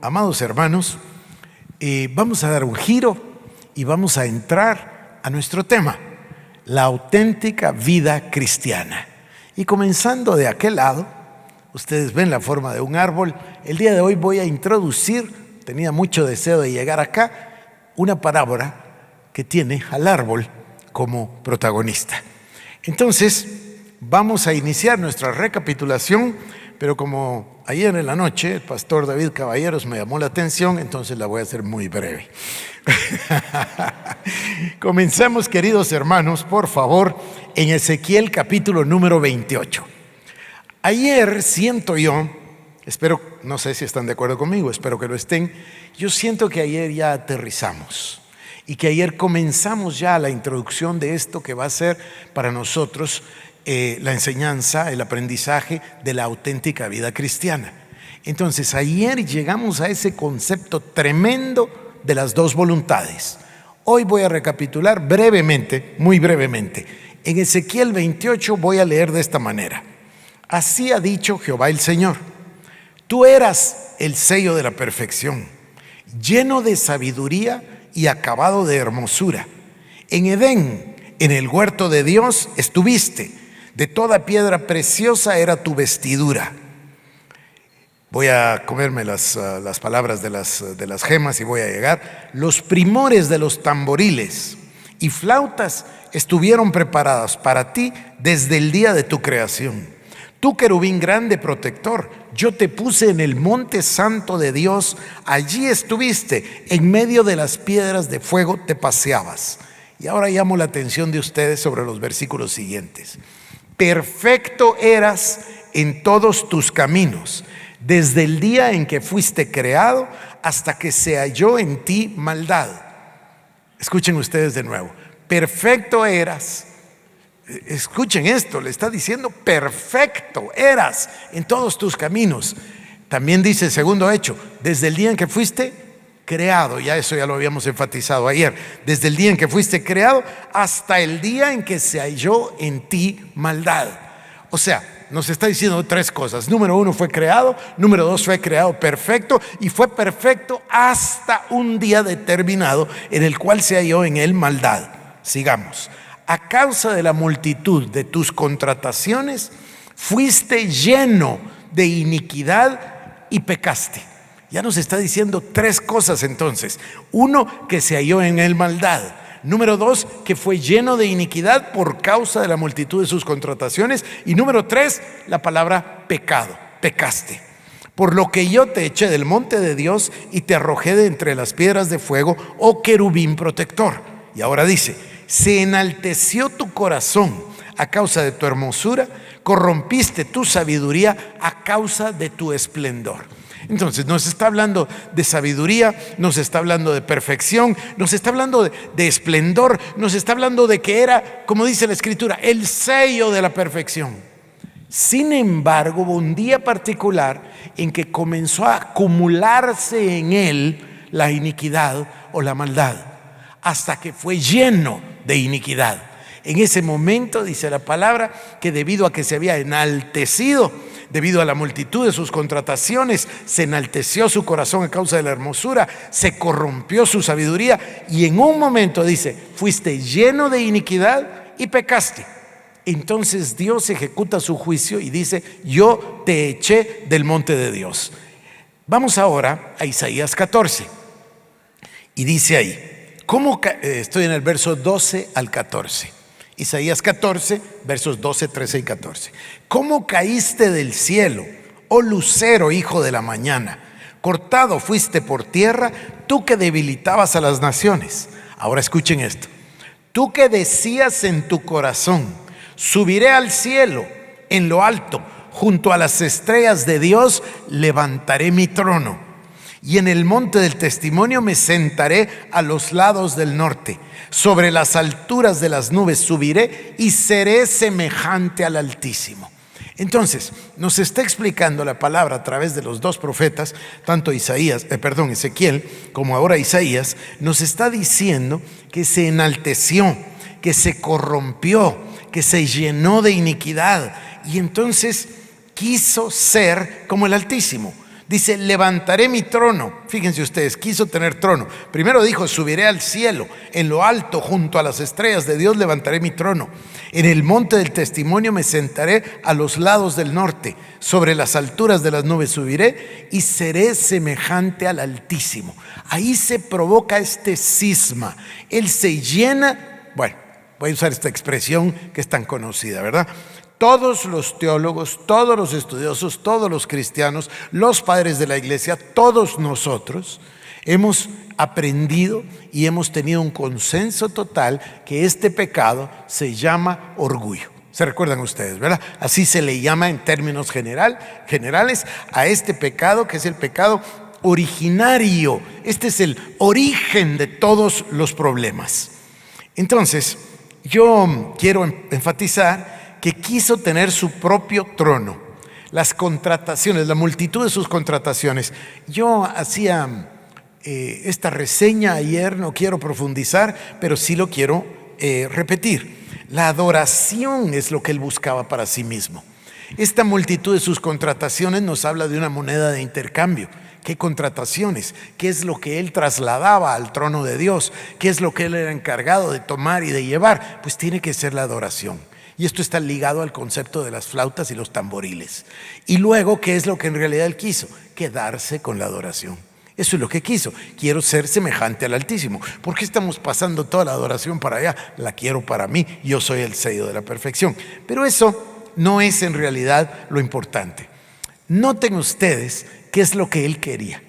amados hermanos, vamos a dar un giro y vamos a entrar a nuestro tema, la auténtica vida cristiana. Y comenzando de aquel lado, ustedes ven la forma de un árbol. El día de hoy voy a introducir, tenía mucho deseo de llegar acá, una parábola que tiene al árbol como protagonista. Entonces, vamos a iniciar nuestra recapitulación, pero como ayer en la noche el pastor David Caballeros me llamó la atención, entonces la voy a hacer muy breve. Comencemos, queridos hermanos, por favor, en Ezequiel capítulo número 28. Ayer siento yo, espero, no sé si están de acuerdo conmigo, espero que lo estén, yo siento que ayer ya aterrizamos y que ayer comenzamos ya la introducción de esto que va a ser para nosotros la enseñanza, el aprendizaje de la auténtica vida cristiana. Entonces ayer llegamos a ese concepto tremendo de las dos voluntades. Hoy voy a recapitular brevemente, muy brevemente. En Ezequiel 28 voy a leer de esta manera: así ha dicho Jehová el Señor, tú eras el sello de la perfección, lleno de sabiduría y acabado de hermosura. En Edén, en el huerto de Dios, estuviste. De toda piedra preciosa era tu vestidura. Voy a comerme las palabras de las gemas y voy a llegar. Los primores de los tamboriles y flautas estuvieron preparadas para ti desde el día de tu creación. Tú, querubín grande protector, yo te puse en el monte santo de Dios. Allí estuviste, en medio de las piedras de fuego te paseabas. Y ahora llamo la atención de ustedes sobre los versículos siguientes. Perfecto eras en todos tus caminos, desde el día en que fuiste creado hasta que se halló en ti maldad. Escuchen ustedes de nuevo. Perfecto eras. Escuchen esto, le está diciendo perfecto eras en todos tus caminos. También dice el segundo hecho, desde el día en que fuiste creado, ya eso ya lo habíamos enfatizado ayer, desde el día en que fuiste creado hasta el día en que se halló en ti maldad. O sea, nos está diciendo tres cosas. Número uno, fue creado. Número dos, fue creado perfecto. Y fue perfecto hasta un día determinado en el cual se halló en él maldad. Sigamos. A causa de la multitud de tus contrataciones, fuiste lleno de iniquidad y pecaste. Ya nos está diciendo tres cosas entonces. Uno, que se halló en él maldad. Número dos, que fue lleno de iniquidad por causa de la multitud de sus contrataciones. Y número tres, la palabra pecado, pecaste. Por lo que yo te eché del monte de Dios y te arrojé de entre las piedras de fuego, oh querubín protector. Y ahora dice, se enalteció tu corazón a causa de tu hermosura, corrompiste tu sabiduría a causa de tu esplendor. Entonces nos está hablando de sabiduría, nos está hablando de perfección, nos está hablando de esplendor, nos está hablando de que era, como dice la Escritura, el sello de la perfección. Sin embargo, hubo un día particular en que comenzó a acumularse en él la iniquidad o la maldad, hasta que fue lleno de iniquidad. En ese momento dice la palabra que debido a que se había enaltecido, debido a la multitud de sus contrataciones, se enalteció su corazón a causa de la hermosura, se corrompió su sabiduría y en un momento dice, fuiste lleno de iniquidad y pecaste. Entonces Dios ejecuta su juicio y dice, yo te eché del monte de Dios. Vamos ahora a Isaías 14 y dice ahí, estoy en el verso 12 al 14. Isaías 14, versos 12, 13 y 14. ¿Cómo caíste del cielo, oh lucero, hijo de la mañana? Cortado fuiste por tierra, tú que debilitabas a las naciones. Ahora escuchen esto. Tú que decías en tu corazón, subiré al cielo, en lo alto, junto a las estrellas de Dios, levantaré mi trono. Y en el monte del testimonio me sentaré a los lados del norte. Sobre las alturas de las nubes subiré y seré semejante al Altísimo. Entonces, nos está explicando la palabra a través de los dos profetas, tanto Ezequiel como ahora Isaías, nos está diciendo que se enalteció, que se corrompió, que se llenó de iniquidad y entonces quiso ser como el Altísimo. Dice, levantaré mi trono. Fíjense ustedes, quiso tener trono. Primero dijo, subiré al cielo, en lo alto, junto a las estrellas de Dios, levantaré mi trono. En el monte del testimonio me sentaré a los lados del norte. Sobre las alturas de las nubes subiré y seré semejante al Altísimo. Ahí se provoca este cisma. Él se llena, bueno, voy a usar esta expresión que es tan conocida, ¿verdad? Todos los teólogos, todos los estudiosos, todos los cristianos, los padres de la iglesia, todos nosotros hemos aprendido y hemos tenido un consenso total que este pecado se llama orgullo. ¿Se recuerdan ustedes, verdad? Así se le llama en términos generales a este pecado, que es el pecado originario. Este es el origen de todos los problemas. Entonces, yo quiero enfatizar que quiso tener su propio trono. Las contrataciones, la multitud de sus contrataciones. Yo hacía esta reseña ayer, no quiero profundizar, pero sí lo quiero repetir. La adoración es lo que él buscaba para sí mismo. Esta multitud de sus contrataciones nos habla de una moneda de intercambio. ¿Qué contrataciones? ¿Qué es lo que él trasladaba al trono de Dios? ¿Qué es lo que él era encargado de tomar y de llevar? Pues tiene que ser la adoración. Y esto está ligado al concepto de las flautas y los tamboriles. Y luego, ¿qué es lo que en realidad él quiso? Quedarse con la adoración. Eso es lo que quiso. Quiero ser semejante al Altísimo. ¿Por qué estamos pasando toda la adoración para allá? La quiero para mí. Yo soy el sello de la perfección. Pero eso no es en realidad lo importante. Noten ustedes qué es lo que él quería.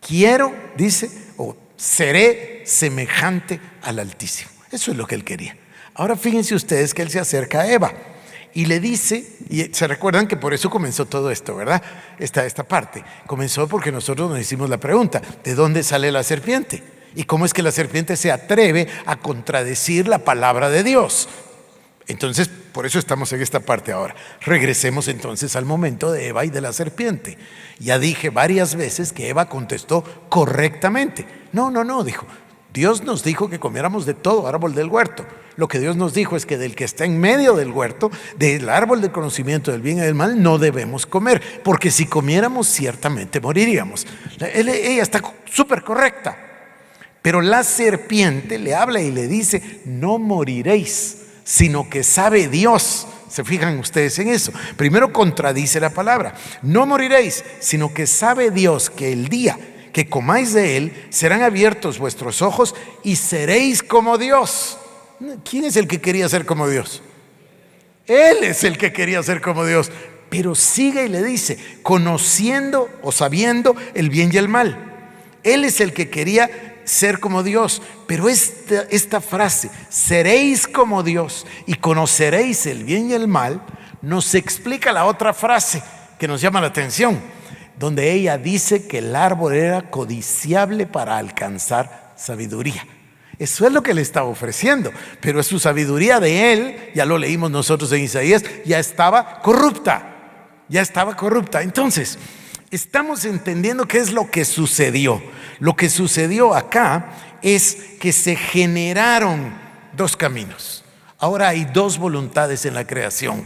Quiero, dice, o seré semejante al Altísimo. Eso es lo que él quería. Ahora fíjense ustedes que él se acerca a Eva y le dice, y se recuerdan que por eso comenzó todo esto, ¿verdad? Esta parte comenzó porque nosotros nos hicimos la pregunta, ¿de dónde sale la serpiente? ¿Y cómo es que la serpiente se atreve a contradecir la palabra de Dios? Entonces, por eso estamos en esta parte ahora. Regresemos entonces al momento de Eva y de la serpiente. Ya dije varias veces que Eva contestó correctamente. No, dijo, Dios nos dijo que comiéramos de todo árbol del huerto. Lo que Dios nos dijo es que del que está en medio del huerto, del árbol del conocimiento del bien y del mal, no debemos comer, porque si comiéramos ciertamente moriríamos. Ella está súper correcta, pero la serpiente le habla y le dice, no moriréis, sino que sabe Dios. ¿Se fijan ustedes en eso? Primero contradice la palabra, no moriréis, sino que sabe Dios que el día que comáis de él, serán abiertos vuestros ojos y seréis como Dios. ¿Quién es el que quería ser como Dios? Él es el que quería ser como Dios. Pero sigue y le dice, conociendo o sabiendo el bien y el mal. Él es el que quería ser como Dios. Pero esta frase, seréis como Dios y conoceréis el bien y el mal, nos explica la otra frase que nos llama la atención, donde ella dice que el árbol era codiciable para alcanzar sabiduría. Eso es lo que le estaba ofreciendo, pero su sabiduría de él, ya lo leímos nosotros en Isaías, ya estaba corrupta. Entonces, estamos entendiendo qué es lo que sucedió. Lo que sucedió acá es que se generaron dos caminos. Ahora hay dos voluntades en la creación.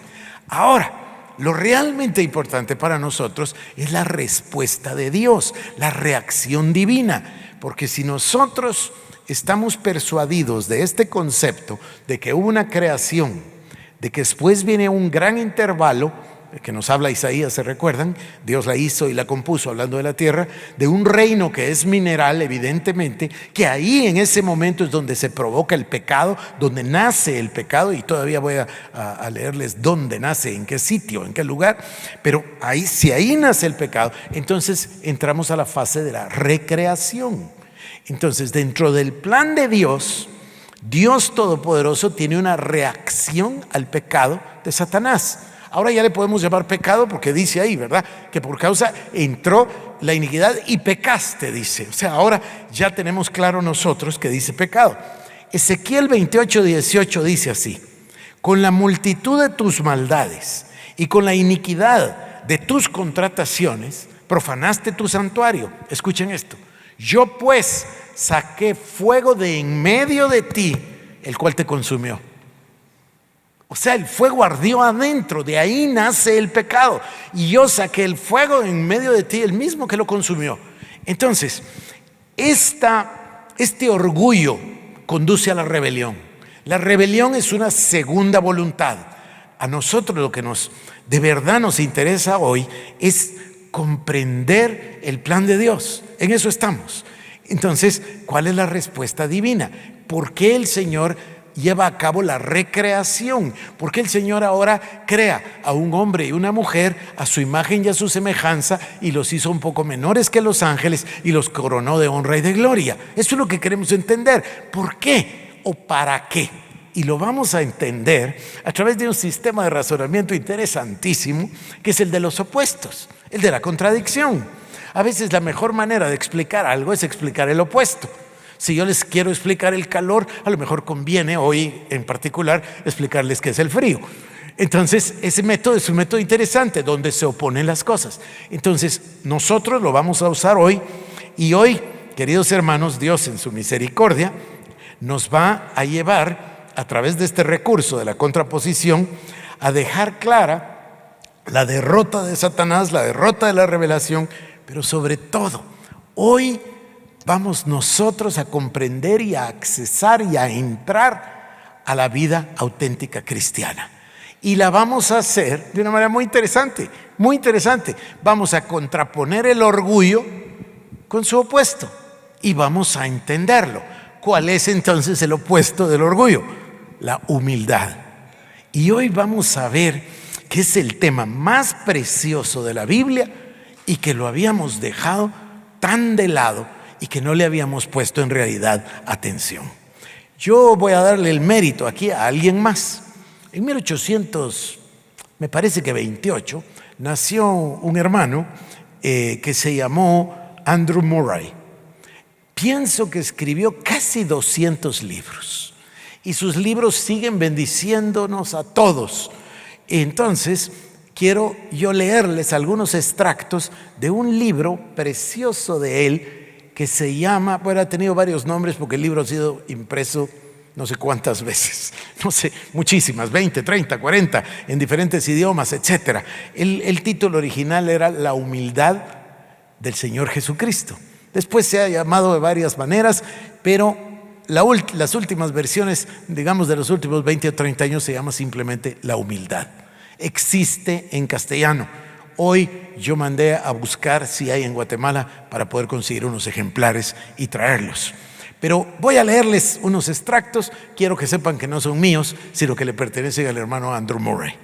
Ahora, lo realmente importante para nosotros es la respuesta de Dios, la reacción divina, porque si nosotros estamos persuadidos de este concepto de que hubo una creación, de que después viene un gran intervalo, que nos habla Isaías, ¿se recuerdan? Dios la hizo y la compuso, hablando de la tierra, de un reino que es mineral, evidentemente, que ahí en ese momento es donde se provoca el pecado, donde nace el pecado, y todavía voy a leerles dónde nace, en qué sitio, en qué lugar, pero ahí, si ahí nace el pecado, entonces entramos a la fase de la recreación. Entonces, dentro del plan de Dios, Dios Todopoderoso tiene una reacción al pecado de Satanás. Ahora ya le podemos llamar pecado porque dice ahí, ¿verdad? Que por causa entró la iniquidad y pecaste, dice. O sea, ahora ya tenemos claro nosotros que dice pecado. Ezequiel 28:18 dice así: con la multitud de tus maldades y con la iniquidad de tus contrataciones profanaste tu santuario. Escuchen esto. Yo pues saqué fuego de en medio de ti, el cual te consumió. O sea, el fuego ardió adentro, de ahí nace el pecado. Y yo saqué el fuego en medio de ti, el mismo que lo consumió. Entonces, este orgullo conduce a la rebelión. La rebelión es una segunda voluntad. A nosotros lo que de verdad nos interesa hoy es comprender el plan de Dios. En eso estamos. Entonces, ¿cuál es la respuesta divina? ¿Por qué el Señor lleva a cabo la recreación? ¿Por qué el Señor ahora crea a un hombre y una mujer a su imagen y a su semejanza y los hizo un poco menores que los ángeles y los coronó de honra y de gloria? Eso es lo que queremos entender. ¿Por qué o para qué? Y lo vamos a entender a través de un sistema de razonamiento interesantísimo, que es el de los opuestos, el de la contradicción. A veces la mejor manera de explicar algo es explicar el opuesto. Si yo les quiero explicar el calor, a lo mejor conviene hoy en particular explicarles qué es el frío. Entonces, ese método es un método interesante donde se oponen las cosas. Entonces, nosotros lo vamos a usar hoy. Y hoy, queridos hermanos, Dios en su misericordia nos va a llevar a través de este recurso de la contraposición a dejar clara la derrota de Satanás, la derrota de la revelación, pero sobre todo, hoy vamos nosotros a comprender y a accesar y a entrar a la vida auténtica cristiana. Y la vamos a hacer de una manera muy interesante, muy interesante. Vamos a contraponer el orgullo con su opuesto y vamos a entenderlo. ¿Cuál es entonces el opuesto del orgullo? La humildad. Y hoy vamos a ver que es el tema más precioso de la Biblia y que lo habíamos dejado tan de lado y que no le habíamos puesto en realidad atención. Yo voy a darle el mérito aquí a alguien más. En 1828 nació un hermano que se llamó Andrew Murray. Pienso que escribió casi 200 libros y sus libros siguen bendiciéndonos a todos. Entonces, quiero yo leerles algunos extractos de un libro precioso de él que se llama, bueno, ha tenido varios nombres porque el libro ha sido impreso no sé cuántas veces, no sé, muchísimas, 20, 30, 40, en diferentes idiomas, etc. El título original era La humildad del Señor Jesucristo. Después se ha llamado de varias maneras, pero las últimas versiones, digamos de los últimos 20 o 30 años, se llama simplemente La humildad. Existe en castellano. Hoy yo mandé a buscar si hay en Guatemala para poder conseguir unos ejemplares y traerlos. Pero voy a leerles unos extractos. Quiero que sepan que no son míos, sino que le pertenecen al hermano Andrew Murray.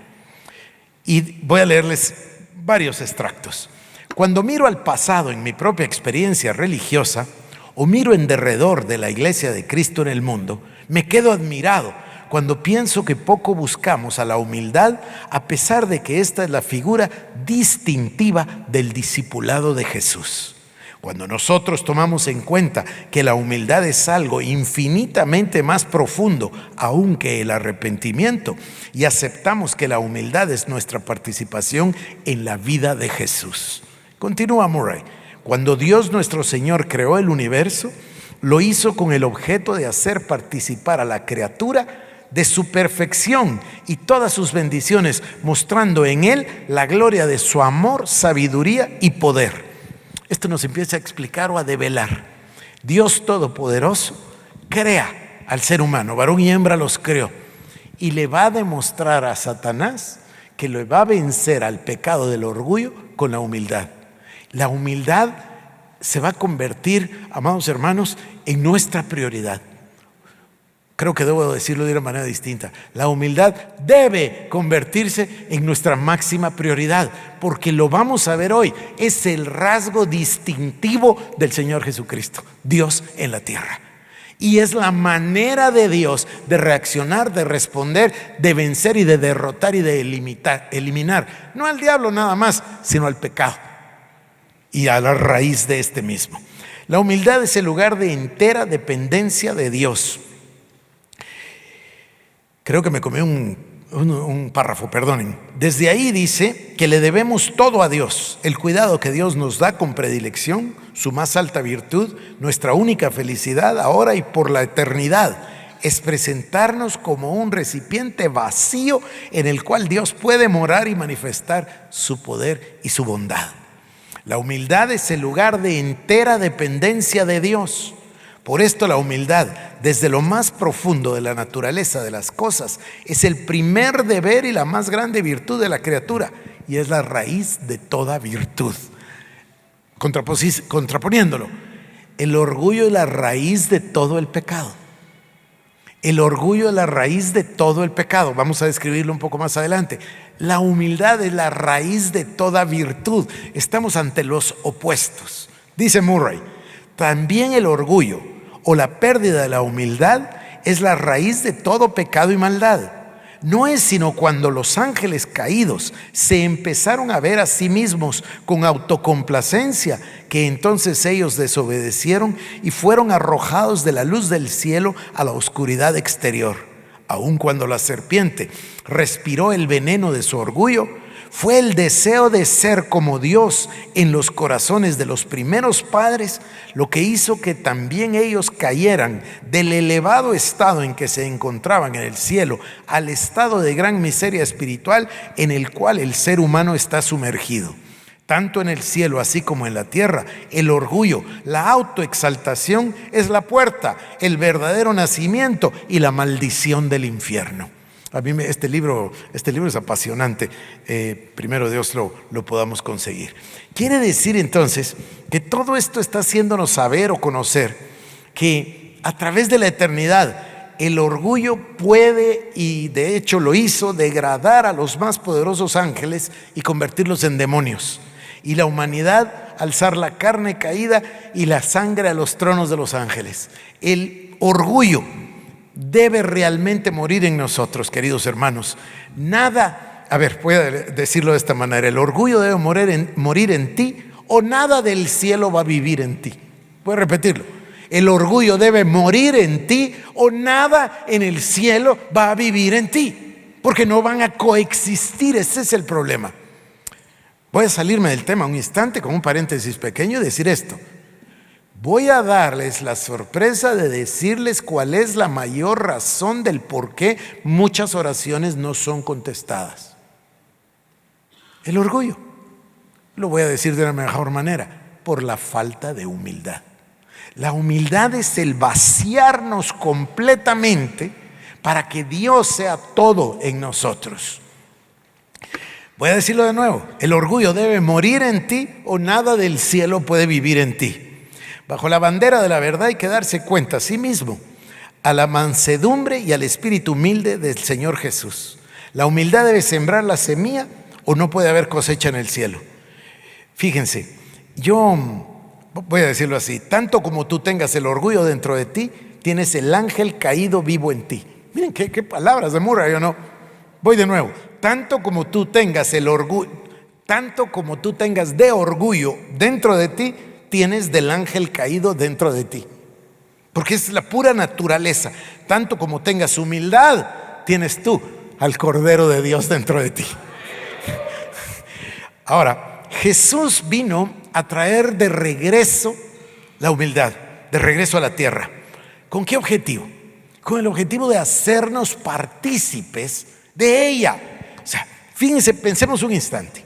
Y voy a leerles varios extractos. Cuando miro al pasado en mi propia experiencia religiosa o miro en derredor de la iglesia de Cristo en el mundo, me quedo admirado cuando pienso que poco buscamos a la humildad, a pesar de que esta es la figura distintiva del discipulado de Jesús. Cuando nosotros tomamos en cuenta que la humildad es algo infinitamente más profundo aún que el arrepentimiento, y aceptamos que la humildad es nuestra participación en la vida de Jesús. Continúa Murray. Cuando Dios nuestro Señor creó el universo, lo hizo con el objeto de hacer participar a la criatura de su perfección y todas sus bendiciones, mostrando en él la gloria de su amor, sabiduría y poder. Esto nos empieza a explicar o a develar. Dios Todopoderoso crea al ser humano, varón y hembra los creó, y le va a demostrar a Satanás que le va a vencer al pecado del orgullo con la humildad. La humildad se va a convertir, amados hermanos, en nuestra prioridad. Creo que debo decirlo de una manera distinta. La humildad debe convertirse en nuestra máxima prioridad, porque lo vamos a ver hoy. Es el rasgo distintivo del Señor Jesucristo, Dios en la tierra. Y es la manera de Dios de reaccionar, de responder, de vencer y de derrotar y de eliminar, no al diablo nada más, sino al pecado y a la raíz de este mismo. La humildad es el lugar de entera dependencia de Dios. Creo que me comí un párrafo, perdonen. Desde ahí dice que le debemos todo a Dios, el cuidado que Dios nos da con predilección, su más alta virtud, nuestra única felicidad ahora y por la eternidad. es presentarnos como un recipiente vacío en el cual Dios puede morar y manifestar su poder y su bondad. La humildad es el lugar de entera dependencia de Dios. Por esto la humildad, desde lo más profundo de la naturaleza de las cosas, es el primer deber y la más grande virtud de la criatura, y es la raíz de toda virtud. Contraponiéndolo, el orgullo es la raíz de todo el pecado. El orgullo es la raíz de todo el pecado. Vamos a describirlo un poco más adelante. La humildad es la raíz de toda virtud. Estamos ante los opuestos. Dice Murray, también el orgullo o la pérdida de la humildad es la raíz de todo pecado y maldad. No es sino cuando los ángeles caídos se empezaron a ver a sí mismos con autocomplacencia que entonces ellos desobedecieron y fueron arrojados de la luz del cielo a la oscuridad exterior. Aun cuando la serpiente respiró el veneno de su orgullo, fue el deseo de ser como Dios en los corazones de los primeros padres lo que hizo que también ellos cayeran del elevado estado en que se encontraban en el cielo al estado de gran miseria espiritual en el cual el ser humano está sumergido. Tanto en el cielo así como en la tierra, el orgullo, la autoexaltación es la puerta, el verdadero nacimiento y la maldición del infierno. A mí este libro es apasionante. Primero Dios lo podamos conseguir. Quiere decir entonces que todo esto está haciéndonos saber o conocer que a través de la eternidad el orgullo puede, y de hecho lo hizo, degradar a los más poderosos ángeles y convertirlos en demonios. Y la humanidad alzar la carne caída y la sangre a los tronos de los ángeles. El orgullo debe realmente morir en nosotros, queridos hermanos. Nada, voy a decirlo de esta manera: el orgullo debe morir en ti, o nada del cielo va a vivir en ti. Voy a repetirlo: el orgullo debe morir en ti, o nada en el cielo va a vivir en ti, porque no van a coexistir. Ese es el problema. Voy a salirme del tema un instante con un paréntesis pequeño y decir esto. Voy a darles la sorpresa de decirles cuál es la mayor razón del por qué muchas oraciones no son contestadas. El orgullo. Lo voy a decir de una mejor manera: por la falta de humildad. La humildad es el vaciarnos completamente para que Dios sea todo en nosotros. Voy a decirlo de nuevo: el orgullo debe morir en ti, o nada del cielo puede vivir en ti. Bajo la bandera de la verdad hay que darse cuenta a sí mismo, a la mansedumbre y al espíritu humilde del Señor Jesús. La humildad debe sembrar la semilla, o no puede haber cosecha en el cielo. Fíjense, yo voy a decirlo así: tanto como tú tengas el orgullo dentro de ti, tienes el ángel caído vivo en ti. Miren qué palabras de Murray, ¿o no? Voy de nuevo: tanto como tú tengas el orgullo, tanto como tú tengas de orgullo dentro de ti, tienes del ángel caído dentro de ti, porque es la pura naturaleza. Tanto como tengas humildad, tienes tú al Cordero de Dios dentro de ti. Ahora, Jesús vino a traer de regreso la humildad, de regreso a la tierra. ¿Con qué objetivo? Con el objetivo de hacernos partícipes de ella. O sea, fíjense, pensemos un instante.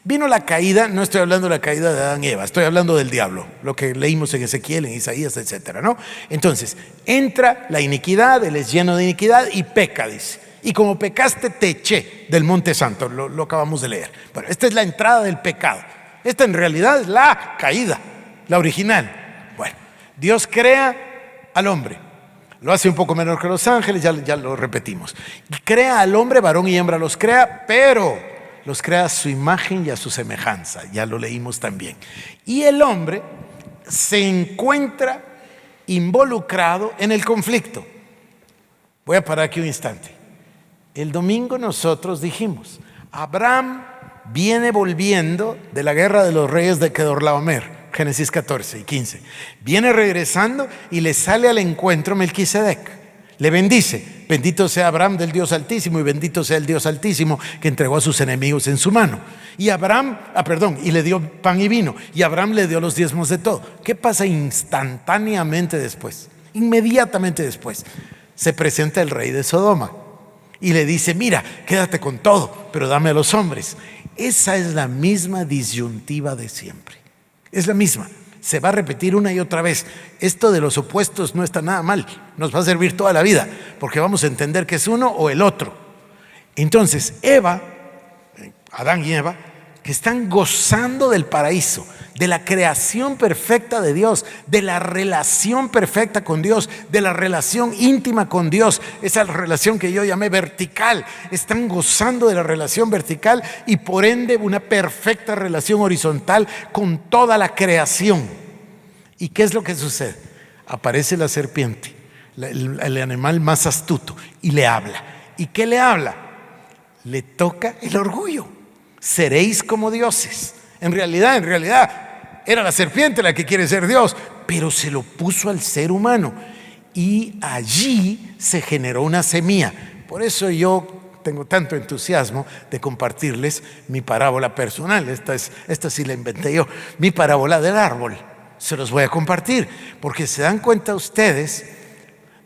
Vino la caída, no estoy hablando de la caída de Adán y Eva, estoy hablando del diablo, lo que leímos en Ezequiel, en Isaías, etcétera, ¿no? Entonces, entra la iniquidad, él es lleno de iniquidad y peca, dice. Y como pecaste, te eché del monte santo, lo acabamos de leer. Bueno, esta es la entrada del pecado. Esta en realidad es la caída, la original. Bueno, Dios crea al hombre. Lo hace un poco menor que los ángeles, ya lo repetimos. Crea al hombre, varón y hembra los crea, pero los crea a su imagen y a su semejanza. Ya lo leímos también. Y el hombre se encuentra involucrado en el conflicto. Voy a parar aquí un instante. El domingo nosotros dijimos: Abraham viene volviendo de la guerra de los reyes de Kedorlaomer, Génesis 14 y 15. Viene regresando y le sale al encuentro Melquisedec. Le bendice: bendito sea Abraham del Dios Altísimo, y bendito sea el Dios Altísimo que entregó a sus enemigos en su mano. Y y le dio pan y vino, y Abraham le dio los diezmos de todo. ¿Qué pasa instantáneamente después? Inmediatamente después. se presenta el rey de Sodoma y le dice: mira, quédate con todo, pero dame a los hombres. Esa es la misma disyuntiva de siempre. Es la misma. Se va a repetir una y otra vez. Esto de los opuestos no está nada mal. Nos va a servir toda la vida, porque vamos a entender que es uno o el otro. Entonces, Adán y Eva, que están gozando del paraíso, de la creación perfecta de Dios, de la relación perfecta con Dios, de la relación íntima con Dios, esa relación que yo llamé vertical. Están gozando de la relación vertical y por ende una perfecta relación horizontal con toda la creación. ¿Y qué es lo que sucede? Aparece la serpiente, el animal más astuto, y le habla. ¿Y qué le habla? Le toca el orgullo. Seréis como dioses. En realidad era la serpiente la que quiere ser Dios, pero se lo puso al ser humano y allí se generó una semilla. Por eso yo tengo tanto entusiasmo de compartirles mi parábola personal. Esta sí la inventé yo, mi parábola del árbol. Se los voy a compartir porque se dan cuenta ustedes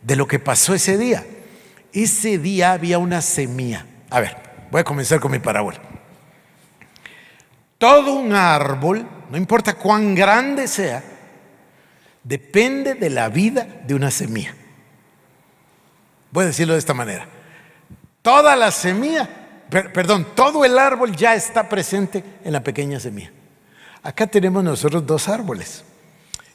de lo que pasó ese día. Ese día había una semilla. A ver, voy a comenzar con mi parábola. Todo un árbol, no importa cuán grande sea, depende de la vida de una semilla. Voy a decirlo de esta manera. Toda la semilla, todo el árbol ya está presente en la pequeña semilla. Acá tenemos nosotros 2 árboles.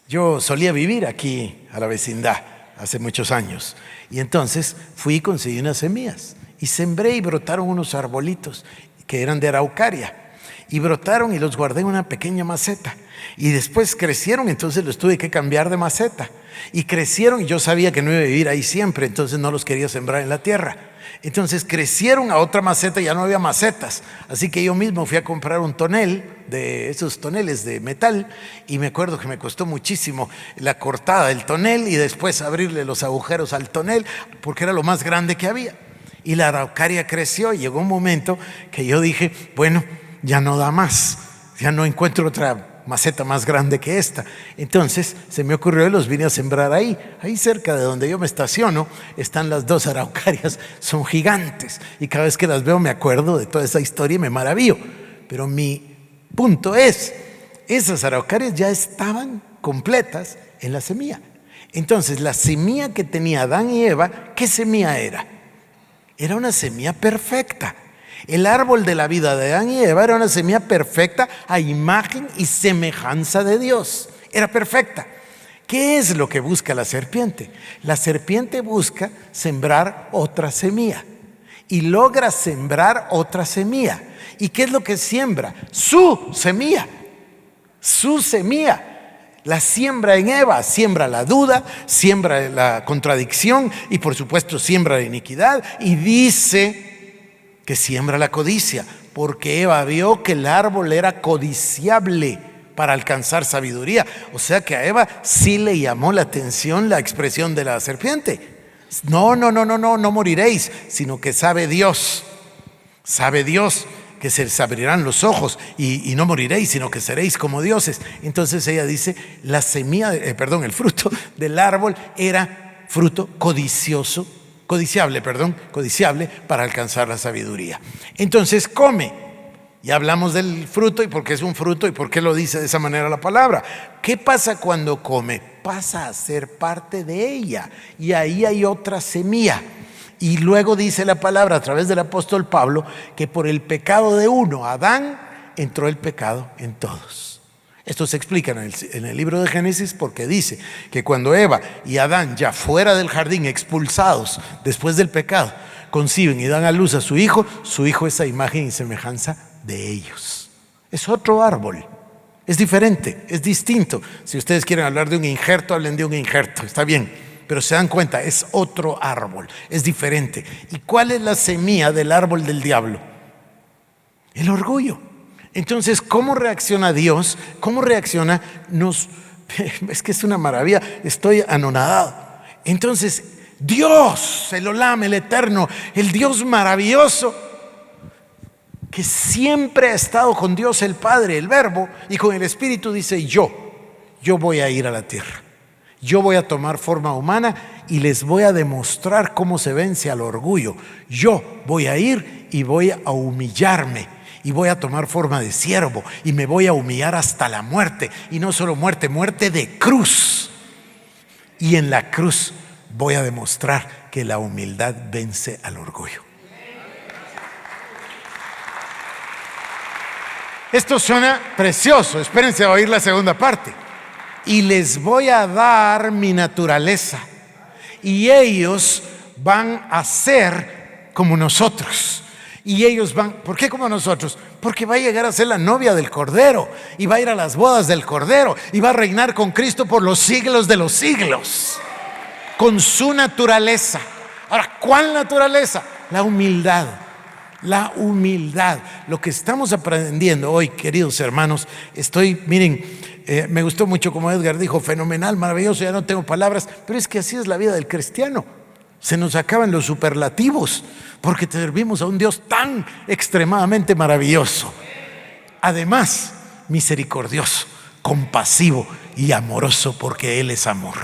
Yo solía vivir aquí a la vecindad hace muchos años y entonces fui y conseguí unas semillas y sembré y brotaron unos arbolitos que eran de araucaria. Y brotaron y los guardé en una pequeña maceta. Y después crecieron, entonces los tuve que cambiar de maceta. Y crecieron y yo sabía que no iba a vivir ahí siempre, entonces no los quería sembrar en la tierra. Entonces crecieron a otra maceta, ya no había macetas. Así que yo mismo fui a comprar un tonel, de esos toneles de metal. Y me acuerdo que me costó muchísimo la cortada del tonel y después abrirle los agujeros al tonel, porque era lo más grande que había. Y la araucaria creció y llegó un momento que yo dije, bueno, ya no da más, ya no encuentro otra maceta más grande que esta. Entonces se me ocurrió y los vine a sembrar ahí cerca de donde yo me estaciono están las 2 araucarias, son gigantes y cada vez que las veo me acuerdo de toda esa historia y me maravillo. Pero mi punto es, esas araucarias ya estaban completas en la semilla. Entonces la semilla que tenía Adán y Eva, ¿qué semilla era? Era una semilla perfecta. El árbol de la vida de Adán y Eva era una semilla perfecta a imagen y semejanza de Dios. Era perfecta. ¿Qué es lo que busca la serpiente? La serpiente busca sembrar otra semilla y logra sembrar otra semilla. ¿Y qué es lo que siembra? Su semilla. Su semilla. La siembra en Eva, siembra la duda, siembra la contradicción y por supuesto siembra la iniquidad y dice que siembra la codicia, porque Eva vio que el árbol era codiciable para alcanzar sabiduría. O sea que a Eva sí le llamó la atención la expresión de la serpiente. No moriréis, sino que sabe Dios que se les abrirán los ojos y no moriréis, sino que seréis como dioses. Entonces ella dice, la semilla, el fruto del árbol era fruto codiciable para alcanzar la sabiduría. Entonces come. Ya hablamos del fruto y por qué es un fruto y por qué lo dice de esa manera la palabra. ¿Qué pasa cuando come? Pasa a ser parte de ella y ahí hay otra semilla. Y luego dice la palabra a través del apóstol Pablo que por el pecado de uno, Adán, entró el pecado en todos. Esto se explica en el libro de Génesis porque dice que cuando Eva y Adán, ya fuera del jardín, expulsados después del pecado, conciben y dan a luz a su hijo es a imagen y semejanza de ellos. Es otro árbol, es diferente, es distinto. Si ustedes quieren hablar de un injerto, hablen de un injerto, está bien, pero se dan cuenta, es otro árbol, es diferente. ¿Y cuál es la semilla del árbol del diablo? El orgullo. Entonces, ¿cómo reacciona Dios? ¿Cómo reacciona? Es que es una maravilla, estoy anonadado. Entonces, Dios, el Olam, el Eterno, el Dios maravilloso, que siempre ha estado con Dios el Padre, el Verbo, y con el Espíritu, dice, yo voy a ir a la tierra. Yo voy a tomar forma humana y les voy a demostrar cómo se vence al orgullo. Yo voy a ir y voy a humillarme y voy a tomar forma de siervo y me voy a humillar hasta la muerte, y no solo muerte, muerte de cruz. Y en la cruz voy a demostrar que la humildad vence al orgullo. Esto suena precioso. Espérense a oír la segunda parte. Y les voy a dar mi naturaleza, y ellos van a ser como nosotros. Y ellos van, ¿por qué como nosotros? Porque va a llegar a ser la novia del Cordero, y va a ir a las bodas del Cordero, y va a reinar con Cristo por los siglos de los siglos, con su naturaleza. Ahora, ¿cuál naturaleza? La humildad. La humildad. Lo que estamos aprendiendo hoy, queridos hermanos, miren, me gustó mucho como Edgar dijo, fenomenal, maravilloso, ya no tengo palabras, pero es que así es la vida del cristiano. Se nos acaban los superlativos porque servimos a un Dios tan extremadamente maravilloso. Además, misericordioso, compasivo y amoroso, porque Él es amor.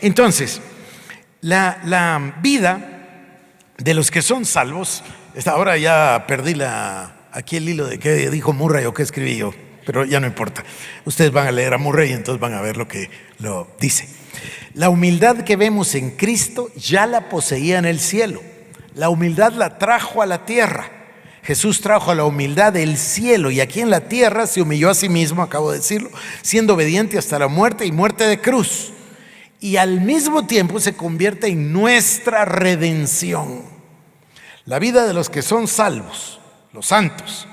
Entonces, la vida de los que son salvos, ahora ya perdí aquí el hilo de qué dijo Murray o qué escribí yo, pero ya no importa. Ustedes van a leer a Murray y entonces van a ver lo que lo dice. La humildad que vemos en Cristo ya la poseía en el cielo. La humildad la trajo a la tierra. Jesús trajo a la humildad del cielo, y aquí en la tierra se humilló a sí mismo, acabo de decirlo, siendo obediente hasta la muerte, y muerte de cruz. Y al mismo tiempo se convierte en nuestra redención. La vida de los que son salvos, los santos,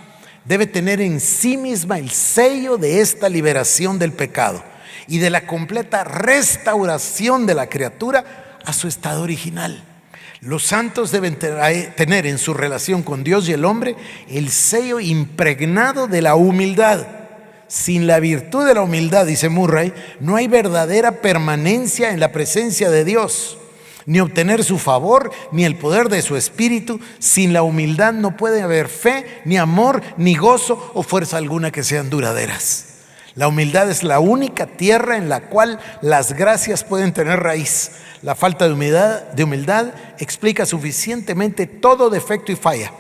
debe tener en sí misma el sello de esta liberación del pecado y de la completa restauración de la criatura a su estado original. Los santos deben tener en su relación con Dios y el hombre el sello impregnado de la humildad. Sin la virtud de la humildad, dice Murray, no hay verdadera permanencia en la presencia de Dios, ni obtener su favor, ni el poder de su espíritu. Sin la humildad no puede haber fe, ni amor, ni gozo o fuerza alguna que sean duraderas. La humildad es la única tierra en la cual las gracias pueden tener raíz. La falta de humildad explica suficientemente todo defecto y falla.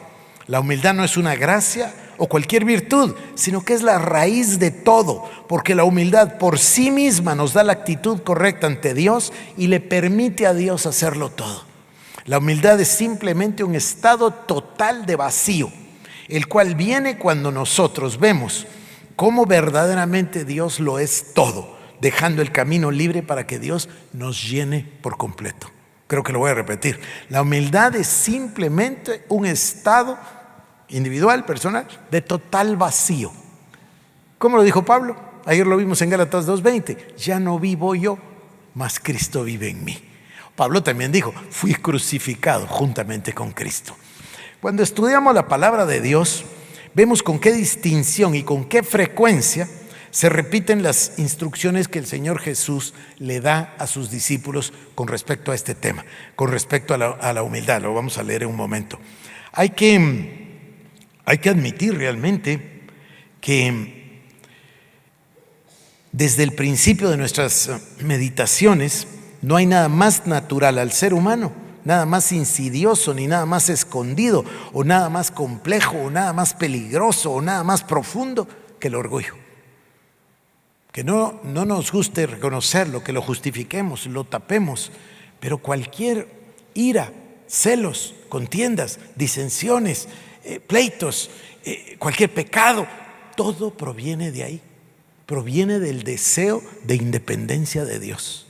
La humildad no es una gracia o cualquier virtud, sino que es la raíz de todo, porque la humildad por sí misma nos da la actitud correcta ante Dios y le permite a Dios hacerlo todo. La humildad es simplemente un estado total de vacío, el cual viene cuando nosotros vemos cómo verdaderamente Dios lo es todo, dejando el camino libre para que Dios nos llene por completo. Creo que lo voy a repetir. La humildad es simplemente un estado individual, personal, de total vacío. ¿Cómo lo dijo Pablo? Ayer lo vimos en Gálatas 2:20. Ya no vivo yo, mas Cristo vive en mí. Pablo también dijo, fui crucificado juntamente con Cristo. Cuando estudiamos la palabra de Dios, vemos con qué distinción y con qué frecuencia se repiten las instrucciones que el Señor Jesús le da a sus discípulos con respecto a este tema, con respecto a la humildad. Lo vamos a leer en un momento. Hay que admitir realmente que desde el principio de nuestras meditaciones no hay nada más natural al ser humano, nada más insidioso, ni nada más escondido, o nada más complejo, o nada más peligroso, o nada más profundo que el orgullo. Que no nos guste reconocerlo, que lo justifiquemos, lo tapemos, pero cualquier ira, celos, contiendas, disensiones, pleitos, cualquier pecado, todo proviene de ahí. Proviene del deseo de independencia de Dios,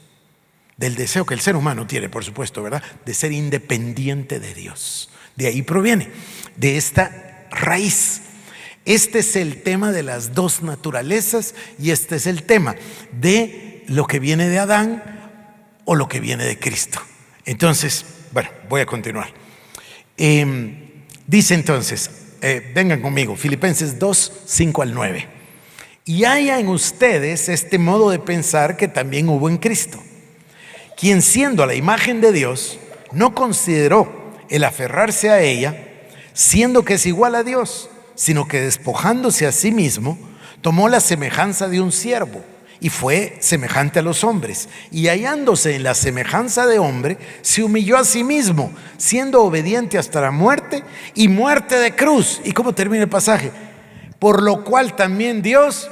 del deseo que el ser humano tiene, por supuesto, ¿verdad?, de ser independiente de Dios. De ahí proviene, de esta raíz. Este es el tema de las dos naturalezas, y este es el tema de lo que viene de Adán o lo que viene de Cristo. Entonces, bueno, voy a continuar. Dice entonces, vengan conmigo, Filipenses 2:5-9. Y haya en ustedes este modo de pensar que también hubo en Cristo, quien siendo a la imagen de Dios, no consideró el aferrarse a ella, siendo que es igual a Dios, sino que despojándose a sí mismo, tomó la semejanza de un siervo y fue semejante a los hombres. Y hallándose en la semejanza de hombre, se humilló a sí mismo, siendo obediente hasta la muerte y muerte de cruz. ¿Y cómo termina el pasaje? Por lo cual también Dios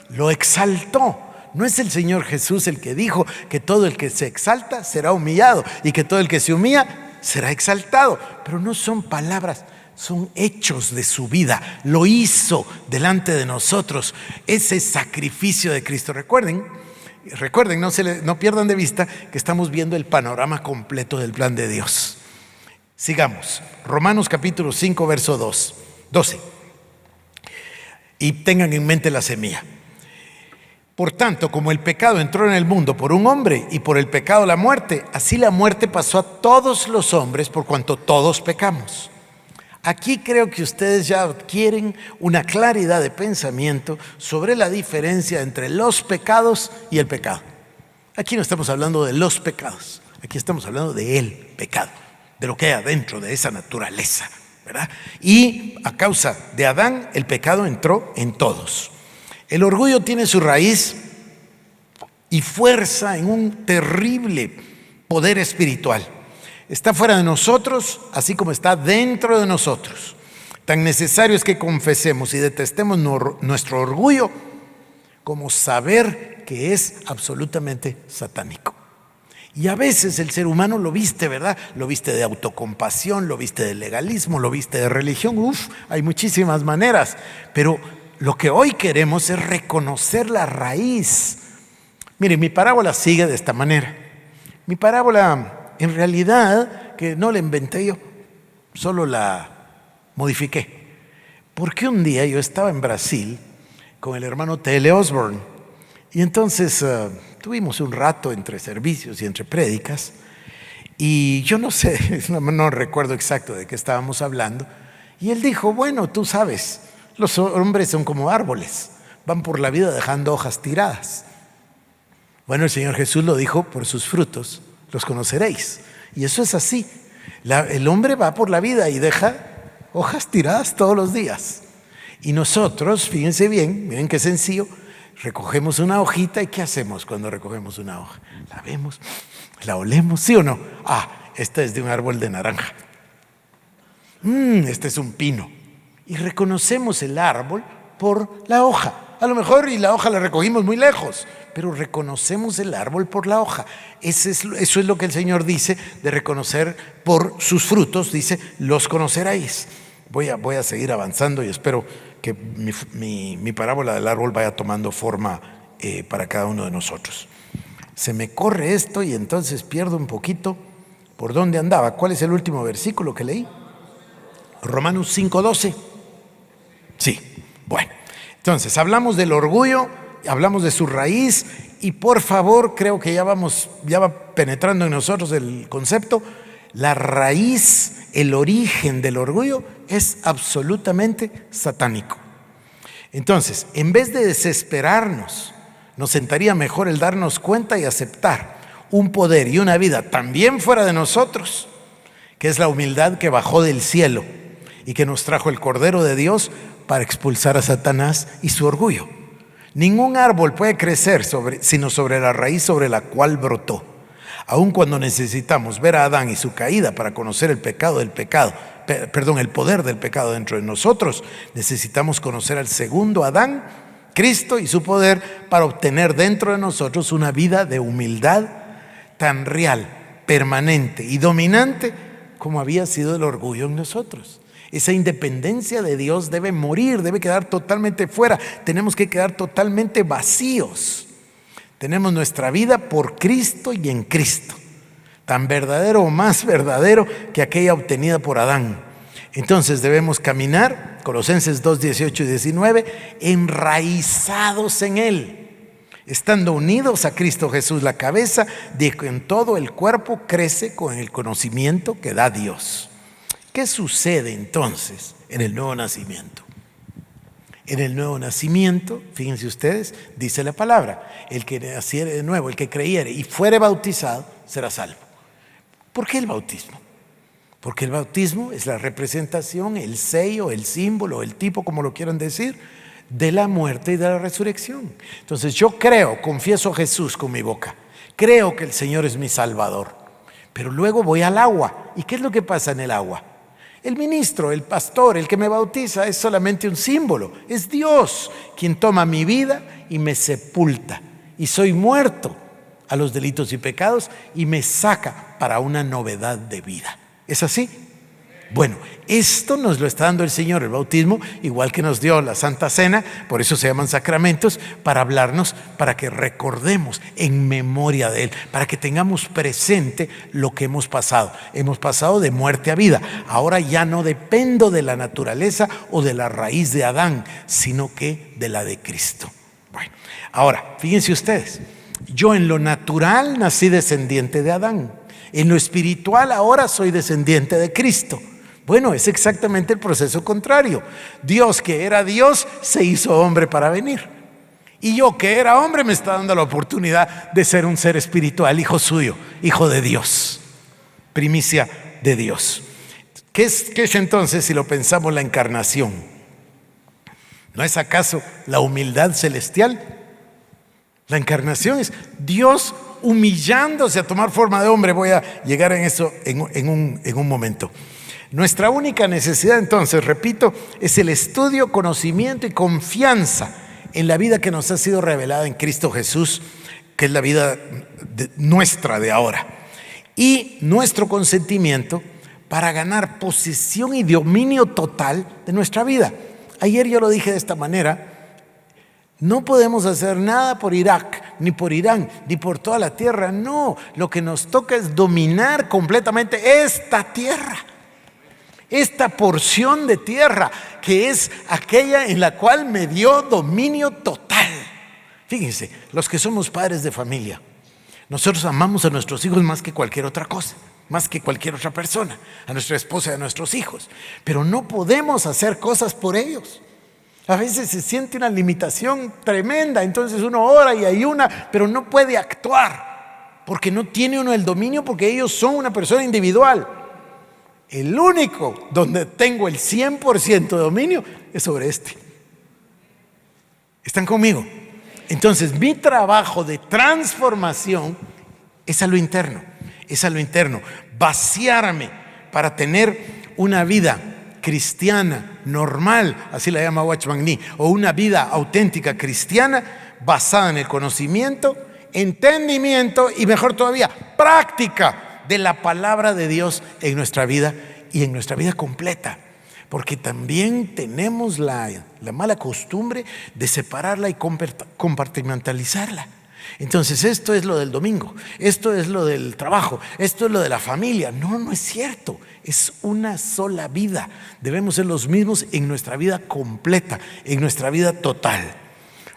lo exaltó. ¿No es el Señor Jesús el que dijo que todo el que se exalta será humillado y que todo el que se humilla será exaltado? Pero no son palabras, son hechos de su vida. Lo hizo delante de nosotros, ese sacrificio de Cristo. Recuerden, no pierdan de vista que estamos viendo el panorama completo del plan de Dios. Sigamos, Romanos capítulo 5, verso 12. Y tengan en mente la semilla. Por tanto, como el pecado entró en el mundo por un hombre y por el pecado la muerte, así la muerte pasó a todos los hombres por cuanto todos pecamos. Aquí creo que ustedes ya adquieren una claridad de pensamiento sobre la diferencia entre los pecados y el pecado. Aquí no estamos hablando de los pecados, aquí estamos hablando del pecado, de lo que hay adentro de esa naturaleza, ¿verdad? Y a causa de Adán, el pecado entró en todos. El orgullo tiene su raíz y fuerza en un terrible poder espiritual. Está fuera de nosotros, así como está dentro de nosotros. Tan necesario es que confesemos y detestemos nuestro orgullo como saber que es absolutamente satánico. Y a veces el ser humano lo viste, ¿verdad? Lo viste de autocompasión, lo viste de legalismo, lo viste de religión. Hay muchísimas maneras, pero lo que hoy queremos es reconocer la raíz. Mire, mi parábola sigue de esta manera. Mi parábola, en realidad, que no la inventé yo, solo la modifiqué. Porque un día yo estaba en Brasil con el hermano T.L. Osborne y entonces tuvimos un rato entre servicios y entre prédicas y yo no sé, no recuerdo exacto de qué estábamos hablando y él dijo, bueno, tú sabes, los hombres son como árboles, van por la vida dejando hojas tiradas. Bueno, el Señor Jesús lo dijo, por sus frutos los conoceréis. Y eso es así. El hombre va por la vida y deja hojas tiradas todos los días. Y nosotros, fíjense bien, miren qué sencillo, recogemos una hojita y ¿qué hacemos cuando recogemos una hoja? La vemos, la olemos, ¿sí o no? Esta es de un árbol de naranja. Este es un pino. Y reconocemos el árbol por la hoja. A lo mejor y la hoja la recogimos muy lejos, pero reconocemos el árbol por la hoja. Eso es lo que el Señor dice de reconocer por sus frutos. Dice, los conoceréis. Voy a seguir avanzando y espero que mi parábola del árbol vaya tomando forma para cada uno de nosotros. Se me corre esto y entonces pierdo un poquito por dónde andaba. ¿Cuál es el último versículo que leí? Romanos 5:12. Sí, bueno. Entonces, hablamos del orgullo, hablamos de su raíz y por favor, creo que ya va penetrando en nosotros el concepto. La raíz, el origen del orgullo es absolutamente satánico. Entonces, en vez de desesperarnos, nos sentaría mejor el darnos cuenta y aceptar un poder y una vida también fuera de nosotros, que es la humildad que bajó del cielo y que nos trajo el Cordero de Dios para expulsar a Satanás y su orgullo. Ningún árbol puede crecer sino sobre la raíz sobre la cual brotó. Aun cuando necesitamos ver a Adán y su caída para conocer el poder del pecado dentro de nosotros, necesitamos conocer al segundo Adán, Cristo y su poder para obtener dentro de nosotros una vida de humildad tan real, permanente y dominante como había sido el orgullo en nosotros. Esa independencia de Dios debe morir, debe quedar totalmente fuera. Tenemos que quedar totalmente vacíos. Tenemos nuestra vida por Cristo y en Cristo, tan verdadero o más verdadero que aquella obtenida por Adán. Entonces debemos caminar, Colosenses 2, 18 y 19, enraizados en Él, estando unidos a Cristo Jesús, la cabeza, de que en todo el cuerpo crece con el conocimiento que da Dios. ¿Qué sucede entonces en el nuevo nacimiento? En el nuevo nacimiento, fíjense ustedes, dice la palabra, el que naciere de nuevo, el que creyere y fuere bautizado, será salvo. ¿Por qué el bautismo? Porque el bautismo es la representación, el sello, el símbolo, el tipo, como lo quieran decir, de la muerte y de la resurrección. Entonces yo creo, confieso a Jesús con mi boca, creo que el Señor es mi Salvador, pero luego voy al agua. ¿Y qué es lo que pasa en el agua? El ministro, el pastor, el que me bautiza es solamente un símbolo. Es Dios quien toma mi vida y me sepulta. Y soy muerto a los delitos y pecados y me saca para una novedad de vida. ¿Es así? Bueno, esto nos lo está dando el Señor, el bautismo, igual que nos dio la Santa Cena, por eso se llaman sacramentos, para hablarnos, para que recordemos en memoria de Él, para que tengamos presente lo que hemos pasado. Hemos pasado de muerte a vida. Ahora ya no dependo de la naturaleza o de la raíz de Adán, sino que de la de Cristo. Bueno, ahora, fíjense ustedes, yo en lo natural nací descendiente de Adán. En lo espiritual ahora soy descendiente de Cristo. Bueno, es exactamente el proceso contrario. Dios, que era Dios, se hizo hombre para venir. Y yo, que era hombre, me está dando la oportunidad de ser un ser espiritual, hijo suyo, hijo de Dios, primicia de Dios. ¿Qué es entonces, si lo pensamos, la encarnación? ¿No es acaso la humildad celestial? La encarnación es Dios humillándose a tomar forma de hombre. Voy a llegar en eso en un momento. Nuestra única necesidad entonces, repito, es el estudio, conocimiento y confianza en la vida que nos ha sido revelada en Cristo Jesús, que es la vida nuestra de ahora, y nuestro consentimiento para ganar posesión y dominio total de nuestra vida. Ayer yo lo dije de esta manera: no podemos hacer nada por Irak, ni por Irán, ni por toda la tierra. No, lo que nos toca es dominar completamente esta tierra, esta porción de tierra que es aquella en la cual me dio dominio total. Fíjense, los que somos padres de familia, nosotros amamos a nuestros hijos más que cualquier otra cosa, más que cualquier otra persona, a nuestra esposa y a nuestros hijos, pero no podemos hacer cosas por ellos. A veces se siente una limitación tremenda, entonces uno ora y ayuna, pero no puede actuar porque no tiene uno el dominio, porque ellos son una persona individual. El único donde tengo el 100% de dominio es sobre este. ¿Están conmigo? Entonces mi trabajo de transformación es a lo interno, vaciarme para tener una vida cristiana normal, así la llama Watchman Nee, o una vida auténtica cristiana basada en el conocimiento, entendimiento y, mejor todavía, práctica de la palabra de Dios en nuestra vida y en nuestra vida completa. Porque también tenemos la mala costumbre de separarla y compartimentalizarla. Entonces esto es lo del domingo, esto es lo del trabajo, esto es lo de la familia. No es cierto, es una sola vida. Debemos ser los mismos en nuestra vida completa, en nuestra vida total.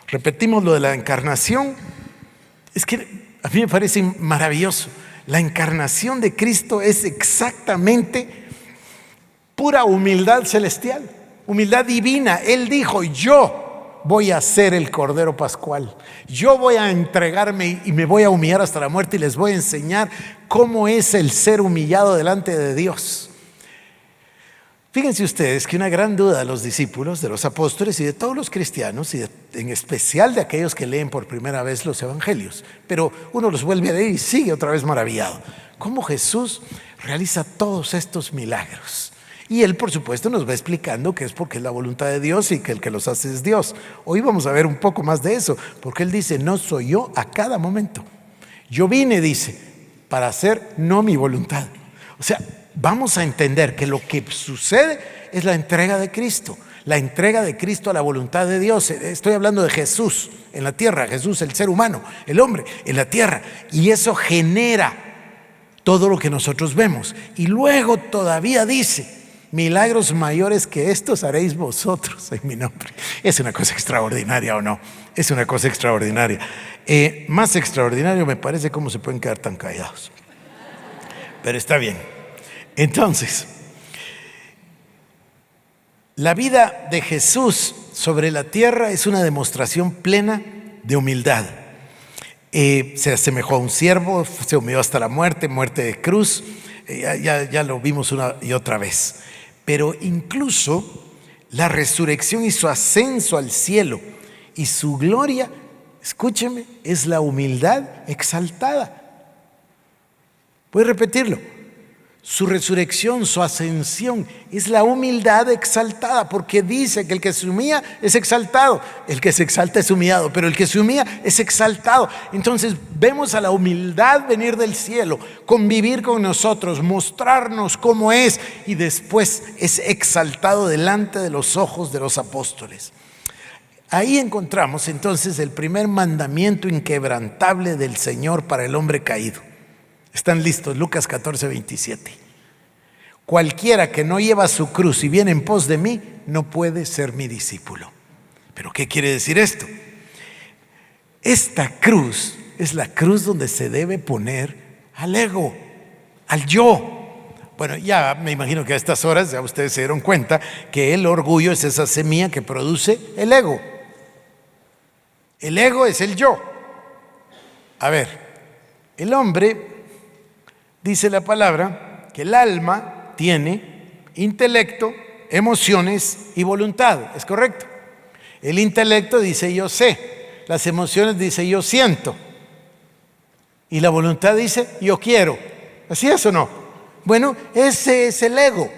Repetimos lo de la encarnación. Es que a mí me parece maravilloso. La encarnación de Cristo es exactamente pura humildad celestial, humildad divina. Él dijo: yo voy a ser el Cordero Pascual, yo voy a entregarme y me voy a humillar hasta la muerte y les voy a enseñar cómo es el ser humillado delante de Dios. Fíjense ustedes que una gran duda de los discípulos, de los apóstoles y de todos los cristianos, y en especial de aquellos que leen por primera vez los evangelios, pero uno los vuelve a leer y sigue otra vez maravillado, cómo Jesús realiza todos estos milagros. Y Él, por supuesto, nos va explicando que es porque es la voluntad de Dios y que el que los hace es Dios. Hoy vamos a ver un poco más de eso, porque Él dice: no soy yo a cada momento. Yo vine, dice, para hacer no mi voluntad. O sea, vamos a entender que lo que sucede es la entrega de Cristo, la entrega de Cristo a la voluntad de Dios. Estoy hablando de Jesús en la tierra, Jesús el ser humano, el hombre en la tierra, y eso genera todo lo que nosotros vemos. Y luego todavía dice: milagros mayores que estos haréis vosotros en mi nombre. Es una cosa extraordinaria, ¿o no? Es una cosa extraordinaria. Más extraordinario me parece cómo se pueden quedar tan callados, pero está bien. Entonces, la vida de Jesús sobre la tierra es una demostración plena de humildad. Se asemejó a un siervo, se humilló hasta la muerte de cruz. Ya lo vimos una y otra vez. Pero incluso la resurrección y su ascenso al cielo y su gloria, escúcheme, es la humildad exaltada. Voy a repetirlo. Su resurrección, su ascensión es la humildad exaltada, porque dice que el que se humilla es exaltado, el que se exalta es humillado, pero el que se humilla es exaltado. Entonces vemos a la humildad venir del cielo, convivir con nosotros, mostrarnos cómo es, y después es exaltado delante de los ojos de los apóstoles. Ahí encontramos entonces el primer mandamiento inquebrantable del Señor para el hombre caído. ¿Están listos? Lucas 14:27. Cualquiera que no lleva su cruz y viene en pos de mí, no puede ser mi discípulo. ¿Pero qué quiere decir esto? Esta cruz es la cruz donde se debe poner al ego, al yo. Bueno, ya me imagino que a estas horas ya ustedes se dieron cuenta que el orgullo es esa semilla que produce el ego. El ego es el yo. A ver, el hombre, dice la palabra, que el alma tiene intelecto, emociones y voluntad. ¿Es correcto? El intelecto dice yo sé, las emociones dice yo siento, y la voluntad dice yo quiero. ¿Así es o no? Bueno, ese es el ego,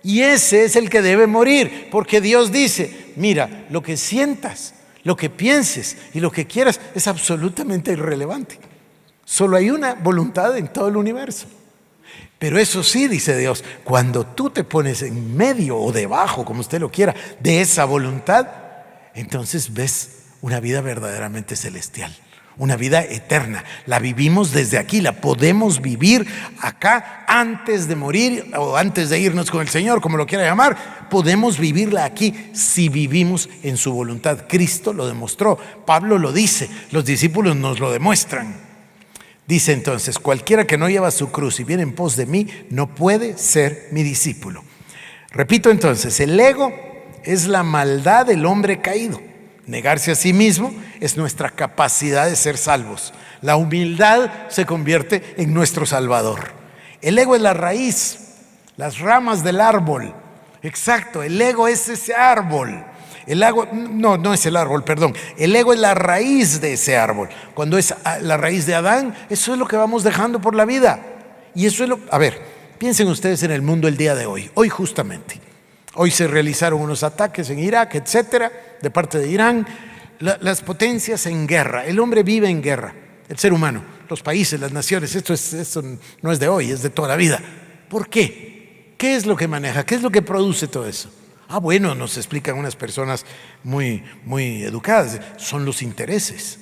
y ese es el que debe morir, porque Dios dice, mira, lo que sientas, lo que pienses y lo que quieras es absolutamente irrelevante. Solo hay una voluntad en todo el universo. Pero eso sí, dice Dios, cuando tú te pones en medio o debajo, como usted lo quiera, de esa voluntad, entonces ves una vida verdaderamente celestial, una vida eterna. La vivimos desde aquí, la podemos vivir acá antes de morir o antes de irnos con el Señor, como lo quiera llamar. Podemos vivirla aquí si vivimos en su voluntad. Cristo lo demostró, Pablo lo dice, los discípulos nos lo demuestran. Dice entonces, cualquiera que no lleva su cruz y viene en pos de mí, no puede ser mi discípulo. Repito entonces, el ego es la maldad del hombre caído. Negarse a sí mismo es nuestra capacidad de ser salvos. La humildad se convierte en nuestro salvador. El ego es la raíz, las ramas del árbol. Exacto, el ego es ese árbol. El ego, no es el árbol, perdón. El ego es la raíz de ese árbol. Cuando es la raíz de Adán, eso es lo que vamos dejando por la vida. Y eso es a ver, piensen ustedes en el mundo el día de hoy. Hoy justamente. Hoy se realizaron unos ataques en Irak, etcétera, de parte de Irán. Las potencias en guerra. El hombre vive en guerra. El ser humano, los países, las naciones. Esto no es de hoy, es de toda la vida. ¿Por qué? ¿Qué es lo que maneja? ¿Qué es lo que produce todo eso? Bueno, nos explican unas personas muy, muy educadas, son los intereses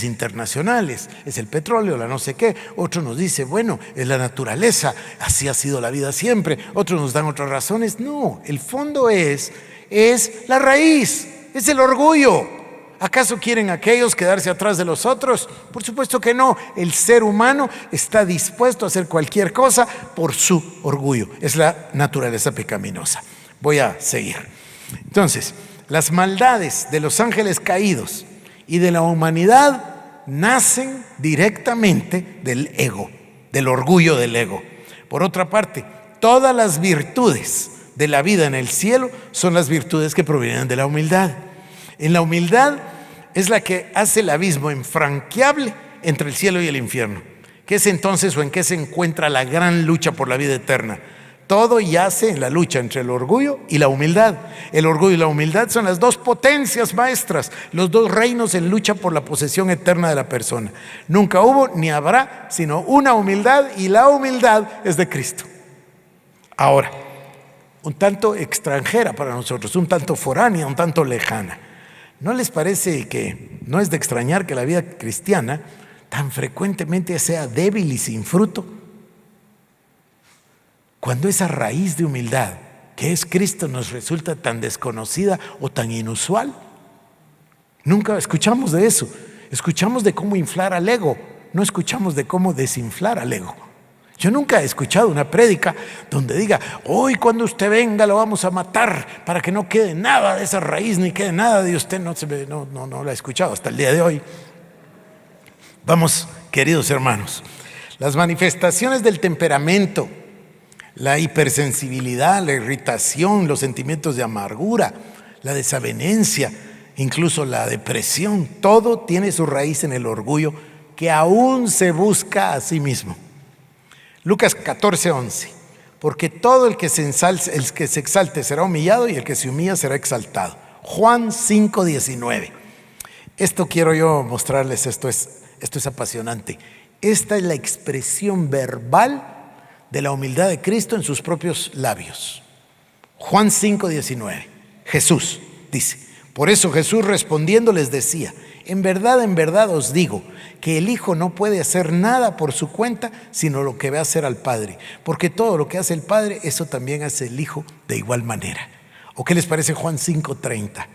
internacionales, es el petróleo, la no sé qué. Otro nos dice, bueno, es la naturaleza, así ha sido la vida siempre. Otros nos dan otras razones. No, el fondo es la raíz, es el orgullo. ¿Acaso quieren aquellos quedarse atrás de los otros? Por supuesto que no. El ser humano está dispuesto a hacer cualquier cosa por su orgullo. Es la naturaleza pecaminosa. Voy a seguir. Entonces, las maldades de los ángeles caídos y de la humanidad nacen directamente del ego, del orgullo del ego. Por otra parte, todas las virtudes de la vida en el cielo son las virtudes que provienen de la humildad. En la humildad es la que hace el abismo infranqueable entre el cielo y el infierno. ¿Qué es entonces o en qué se encuentra la gran lucha por la vida eterna? Todo yace en la lucha entre el orgullo y la humildad. El orgullo y la humildad son las dos potencias maestras, los dos reinos en lucha por la posesión eterna de la persona. Nunca hubo ni habrá sino una humildad, y la humildad es de Cristo. Ahora, un tanto extranjera para nosotros, un tanto foránea, un tanto lejana. ¿No les parece que no es de extrañar que la vida cristiana tan frecuentemente sea débil y sin fruto? Cuando esa raíz de humildad, que es Cristo, nos resulta tan desconocida o tan inusual. Nunca escuchamos de eso. Escuchamos de cómo inflar al ego, no escuchamos de cómo desinflar al ego. Yo nunca he escuchado una prédica donde diga, hoy cuando usted venga lo vamos a matar para que no quede nada de esa raíz, ni quede nada de usted. No la he escuchado hasta el día de hoy. Vamos, queridos hermanos, las manifestaciones del temperamento, La hipersensibilidad, la irritación, los sentimientos de amargura, la desavenencia, incluso la depresión, todo tiene su raíz en el orgullo que aún se busca a sí mismo. Lucas 14:11. Porque todo el que se exalte será humillado y el que se humilla será exaltado. Juan 5:19. Esto quiero yo mostrarles, esto es apasionante. Esta es la expresión verbal de la humildad de Cristo en sus propios labios. Juan 5:19. Jesús dice: por eso Jesús respondiendo les decía: en verdad os digo que el Hijo no puede hacer nada por su cuenta, sino lo que ve hacer al Padre. Porque todo lo que hace el Padre, eso también hace el Hijo de igual manera. ¿O qué les parece Juan 5:30?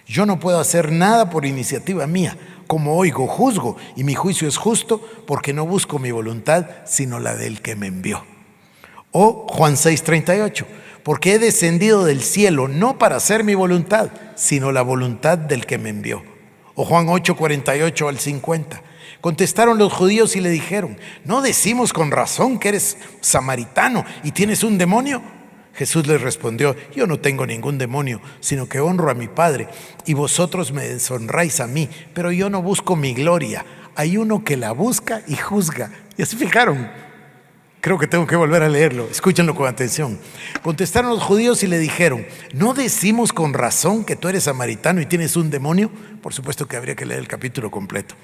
Yo no puedo hacer nada por iniciativa mía. Como oigo, juzgo, y mi juicio es justo, porque no busco mi voluntad, sino la del que me envió. O Juan 6:38. Porque he descendido del cielo no para hacer mi voluntad, sino la voluntad del que me envió. O Juan 8:48 al 50. Contestaron los judíos y le dijeron: ¿no decimos con razón que eres samaritano y tienes un demonio? Jesús les respondió: yo no tengo ningún demonio, sino que honro a mi Padre, y vosotros me deshonráis a mí, pero yo no busco mi gloria. Hay uno que la busca y juzga. ¿Ya se fijaron? Creo que tengo que volver a leerlo. Escúchenlo con atención. Contestaron los judíos y le dijeron: ¿no decimos con razón que tú eres samaritano y tienes un demonio? Por supuesto que habría que leer el capítulo completo.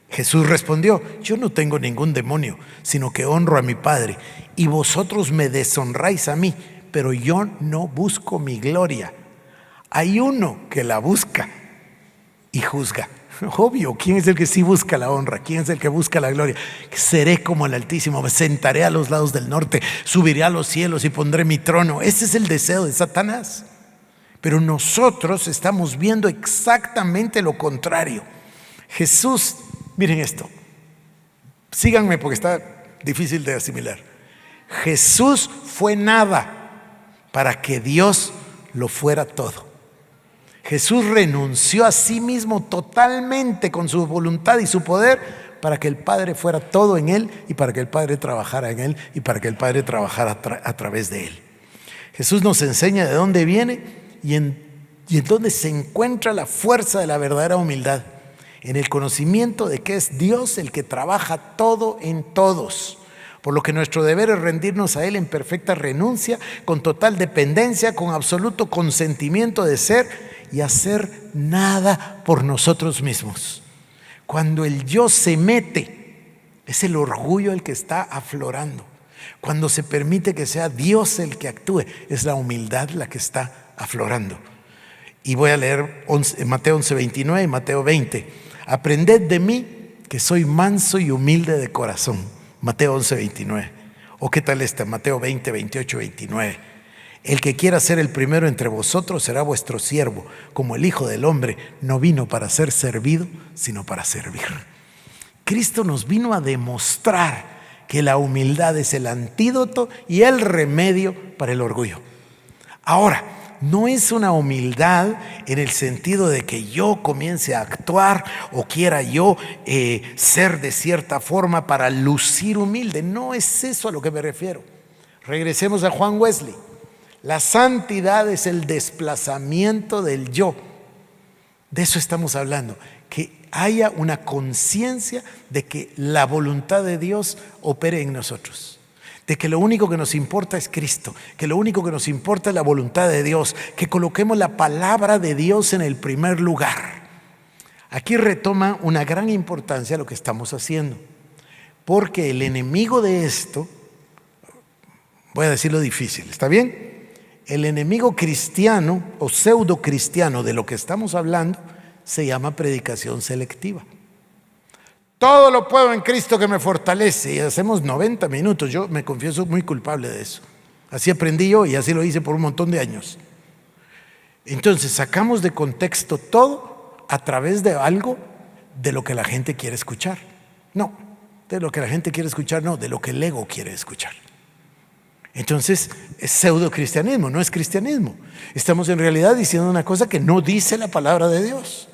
Jesús respondió: yo no tengo ningún demonio, sino que honro a mi Padre, y vosotros me deshonráis a mí, pero yo no busco mi gloria. Hay uno que la busca y juzga. Obvio, ¿quién es el que sí busca la honra? ¿Quién es el que busca la gloria? Seré como el Altísimo, me sentaré a los lados del norte, subiré a los cielos y pondré mi trono. Ese es el deseo de Satanás. Pero nosotros estamos viendo exactamente lo contrario. Jesús, miren esto, síganme porque está difícil de asimilar. Jesús fue nada para que Dios lo fuera todo. Jesús renunció a sí mismo totalmente con su voluntad y su poder para que el Padre fuera todo en Él y para que el Padre trabajara en Él y para que el Padre trabajara a través de Él. Jesús nos enseña de dónde viene y en dónde se encuentra la fuerza de la verdadera humildad. En el conocimiento de que es Dios el que trabaja todo en todos. Por lo que nuestro deber es rendirnos a Él en perfecta renuncia, con total dependencia, con absoluto consentimiento de ser y hacer nada por nosotros mismos. Cuando el yo se mete, es el orgullo el que está aflorando. Cuando se permite que sea Dios el que actúe, es la humildad la que está aflorando. Y voy a leer Mateo 11:29 y Mateo 20. Aprended de mí que soy manso y humilde de corazón. Mateo 11:29. ¿O qué tal esta? Mateo 20:28-29. El que quiera ser el primero entre vosotros será vuestro siervo, como el Hijo del Hombre no vino para ser servido, sino para servir. Cristo nos vino a demostrar que la humildad es el antídoto y el remedio para el orgullo. Ahora, no es una humildad en el sentido de que yo comience a actuar o quiera yo ser de cierta forma para lucir humilde. No es eso a lo que me refiero. Regresemos a Juan Wesley. La santidad es el desplazamiento del yo. De eso estamos hablando. Que haya una conciencia de que la voluntad de Dios opere en nosotros. De que lo único que nos importa es Cristo, que lo único que nos importa es la voluntad de Dios, que coloquemos la palabra de Dios en el primer lugar. Aquí retoma una gran importancia lo que estamos haciendo, porque el enemigo de esto, voy a decirlo difícil, ¿está bien? El enemigo cristiano o pseudo cristiano de lo que estamos hablando se llama predicación selectiva. Todo lo puedo en Cristo que me fortalece. Y hacemos 90 minutos. Yo me confieso muy culpable de eso. Así aprendí yo y así lo hice por un montón de años. Entonces sacamos de contexto todo a través de algo de lo que la gente quiere escuchar. No, de lo que la gente quiere escuchar, no, de lo que el ego quiere escuchar. Entonces es pseudo cristianismo, no es cristianismo. Estamos en realidad diciendo una cosa que no dice la palabra de Dios.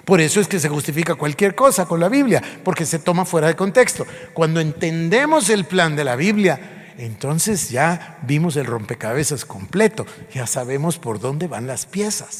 Por eso es que se justifica cualquier cosa con la Biblia, porque se toma fuera de contexto. Cuando entendemos el plan de la Biblia, entonces ya vimos el rompecabezas completo, ya sabemos por dónde van las piezas.